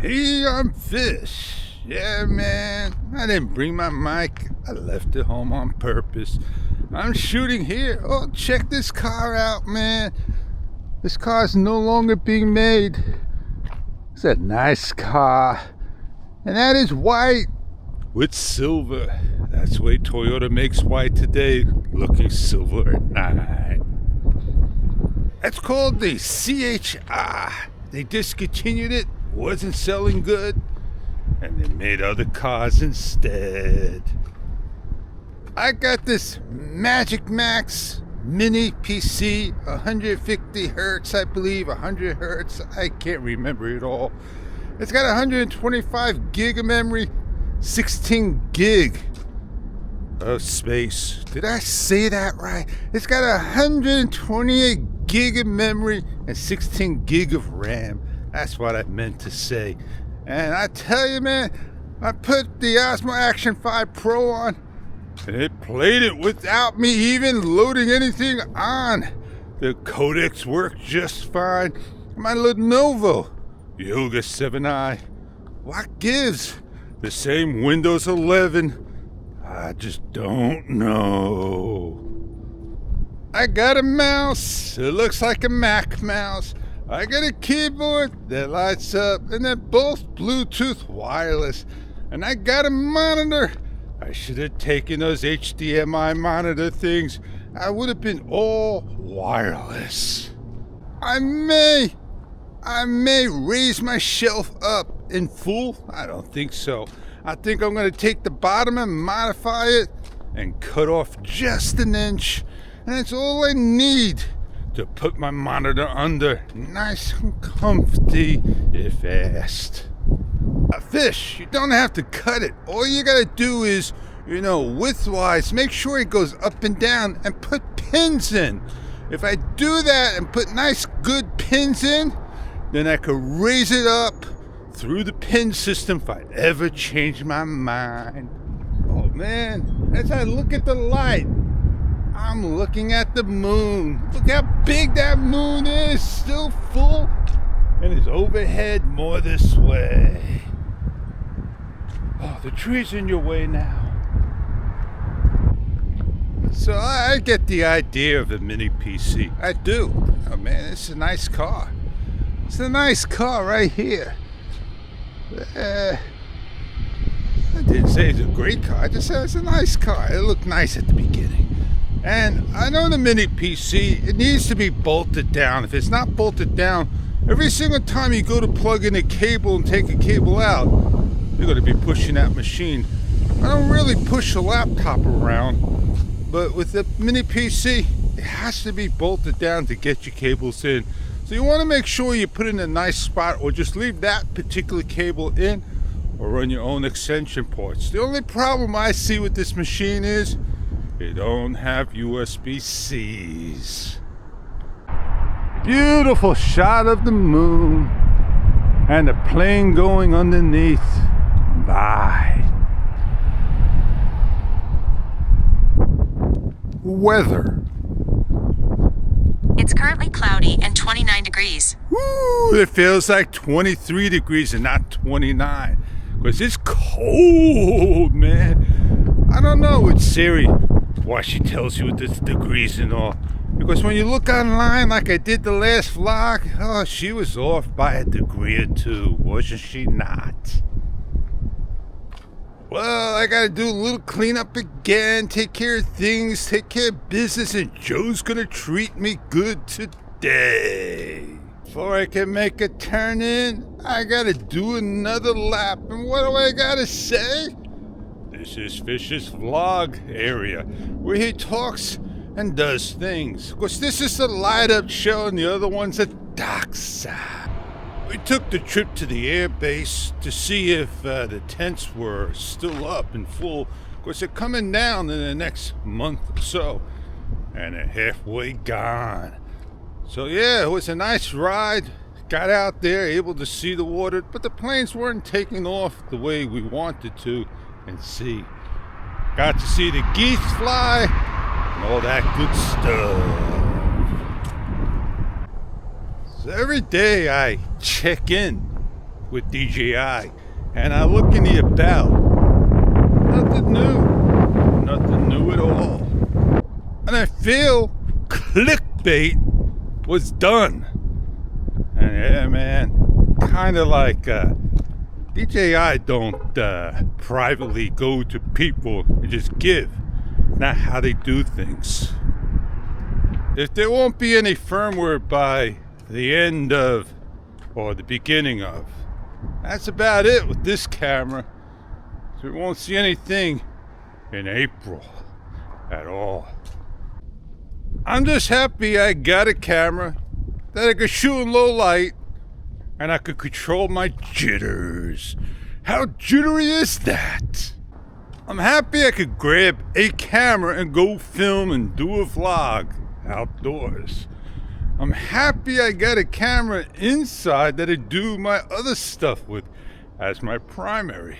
Hey, I'm Fish. Yeah, man, I didn't bring my mic. I left it home on purpose. I'm shooting here. Oh, check this car out, man. This car is no longer being made. It's a nice car. And that is white with silver. That's the way Toyota makes white today, looking silver at night. That's called the CHR. They discontinued it, wasn't selling good, and they made other cars instead. I got this Magic Max mini PC, 150 hertz, I believe, 100 hertz. I can't remember it all. It's got 125 gig of memory, 16 gig of space. Did I say that right? It's got 128 gig of memory and 16 gig of RAM. That's what I meant to say. And I tell you, man, I put the Osmo Action 5 Pro on, and it played it without me even loading anything on. The codecs worked just fine. My Lenovo Yoga 7i, what gives? The same Windows 11. I just don't know. I got a mouse. It looks like a Mac mouse. I got a keyboard that lights up, and they're both Bluetooth wireless. And I got a monitor. I should have taken those HDMI monitor things. I would have been all wireless. I may raise my shelf up in full. I don't think so. I think I'm going to take the bottom and modify it and cut off just an inch. And that's all I need to put my monitor under. Nice and comfy if asked. A Fish, you don't have to cut it. All you got to do is, widthwise, make sure it goes up and down and put pins in. If I do that and put nice good pins in, then I could raise it up through the pin system if I ever change my mind. Oh man, as I look at the light, I'm looking at the moon. Look how big that moon is, still full, and it's overhead more this way. Oh, the tree's in your way now. So I get the idea of a mini PC. I do. Oh man, it's a nice car. It's a nice car right here. I didn't say it's a great car. I just said it's a nice car. It looked nice at the beginning. And I know the mini PC, it needs to be bolted down. If it's not bolted down, every single time you go to plug in a cable and take a cable out, you're going to be pushing that machine. I don't really push a laptop around, but with the mini PC, it has to be bolted down to get your cables in. So you want to make sure you put it in a nice spot, or just leave that particular cable in, or run your own extension ports. The only problem I see with this machine is it don't have USB-Cs. Beautiful shot of the moon and a plane going underneath. Bye. Weather. It's currently cloudy and 29 degrees. Woo, it feels like 23 degrees and not 29. Because it's cold, man. I don't know with Siri why she tells you the degrees and all. Because when you look online like I did the last vlog, she was off by a degree or two, wasn't she not? Well, I gotta do a little cleanup again, take care of things, take care of business, and Joe's gonna treat me good today. Before I can make a turn in, I gotta do another lap. And what do I gotta say? This is Fish's vlog area, where he talks and does things. Of course, this is the light-up show, and the other one's a dark side. We took the trip to the air base to see if the tents were still up and full. Of course, they're coming down in the next month or so, and they're halfway gone. So yeah, it was a nice ride. Got out there, able to see the water, but the planes weren't taking off the way we wanted to and see. Got to see the geese fly and all that good stuff. So every day I check in with DJI, and I look in the about. Nothing new at all. And I feel clickbait was done. And yeah, man, kind of like DJI don't privately go to people and just give. Not how they do things. If there won't be any firmware by the end of, or the beginning of, that's about it with this camera. So we won't see anything in April at all. I'm just happy I got a camera that I could shoot in low light and I could control my jitters. How jittery is that? I'm happy I could grab a camera and go film and do a vlog outdoors. I'm happy I got a camera inside that I do my other stuff with as my primary.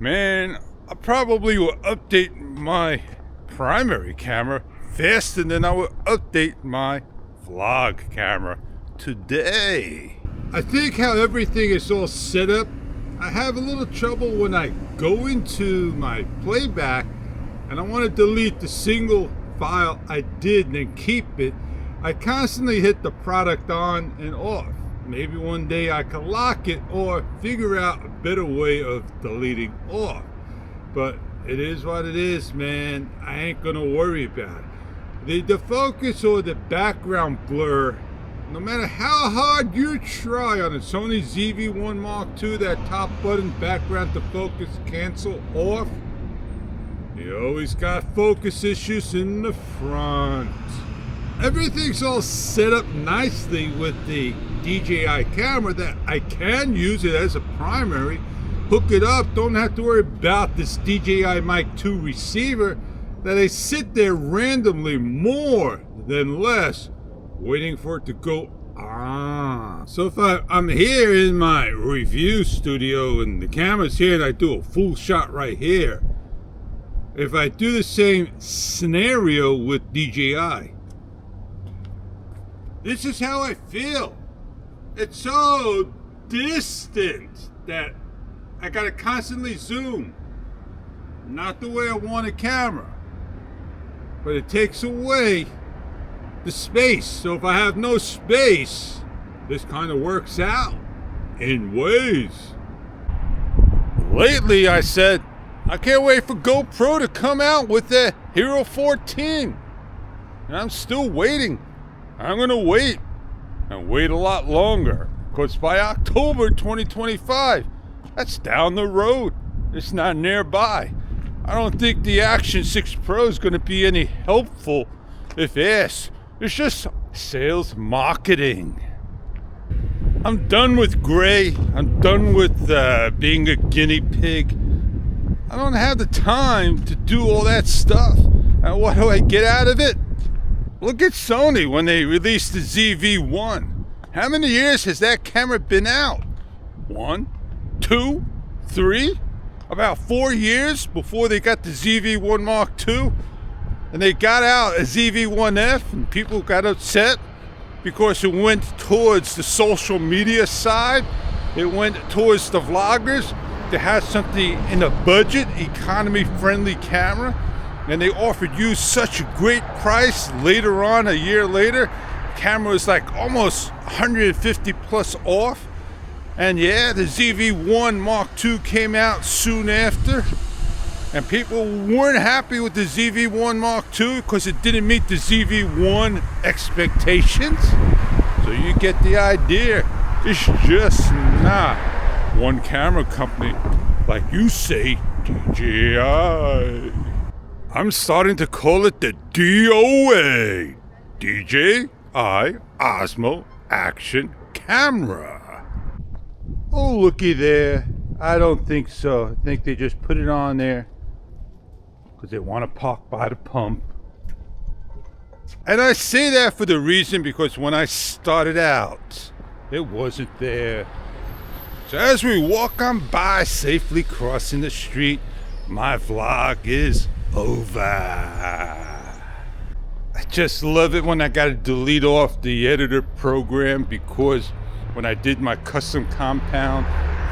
Man, I probably will update my primary camera faster than I will update my vlog camera today. I think how everything is all set up, I have a little trouble when I go into my playback and I want to delete the single file I did and then keep it. I constantly hit the product on and off. Maybe one day I can lock it or figure out a better way of deleting off. But it is what it is, man. I ain't gonna worry about it. The focus or the background blur, no matter how hard you try on a Sony ZV-1 Mark II, that top button background to focus cancel off, you always got focus issues in the front. Everything's all set up nicely with the DJI camera that I can use it as a primary, hook it up, don't have to worry about this DJI Mic 2 receiver that I sit there randomly more than less waiting for it to go on. So if I'm here in my review studio and the camera's here and I do a full shot right here, if I do the same scenario with DJI, this is how I feel. It's so distant that I gotta constantly zoom. Not the way I want a camera, but it takes away the space. So if I have no space, this kind of works out in ways. Lately I said, I can't wait for GoPro to come out with the Hero 14. And I'm still waiting. I'm gonna wait and wait a lot longer, because by October 2025, that's down the road. It's not nearby. I don't think the Action 6 Pro is gonna be any helpful, if asked. It's just sales marketing. I'm done with gray. I'm done with being a guinea pig. I don't have the time to do all that stuff. And what do I get out of it? Look at Sony when they released the ZV-1. How many years has that camera been out? 1, 2, 3? About 4 years before they got the ZV-1 Mark II. And they got out a ZV-1F and people got upset because it went towards the social media side. It went towards the vloggers to have something in a budget, economy-friendly camera. And they offered you such a great price later on, a year later. Camera was like almost 150 plus off. And yeah, the ZV-1 Mark II came out soon after. And people weren't happy with the ZV-1 Mark II because it didn't meet the ZV-1 expectations. So you get the idea. It's just not one camera company, like you say, DJI. I'm starting to call it the DOA, DJI Osmo Action Camera. Oh, looky there. I don't think so. I think they just put it on there because they want to park by the pump. And I say that for the reason because when I started out, it wasn't there. So as we walk on by, safely crossing the street, my vlog is over. I just love it when I gotta delete off the editor program, because when I did my custom compound,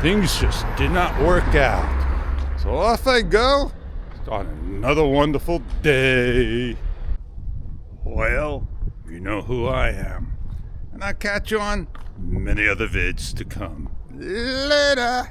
things just did not work out. So off I go on another wonderful day. Well, you know who I am. And I'll catch you on many other vids to come. Later!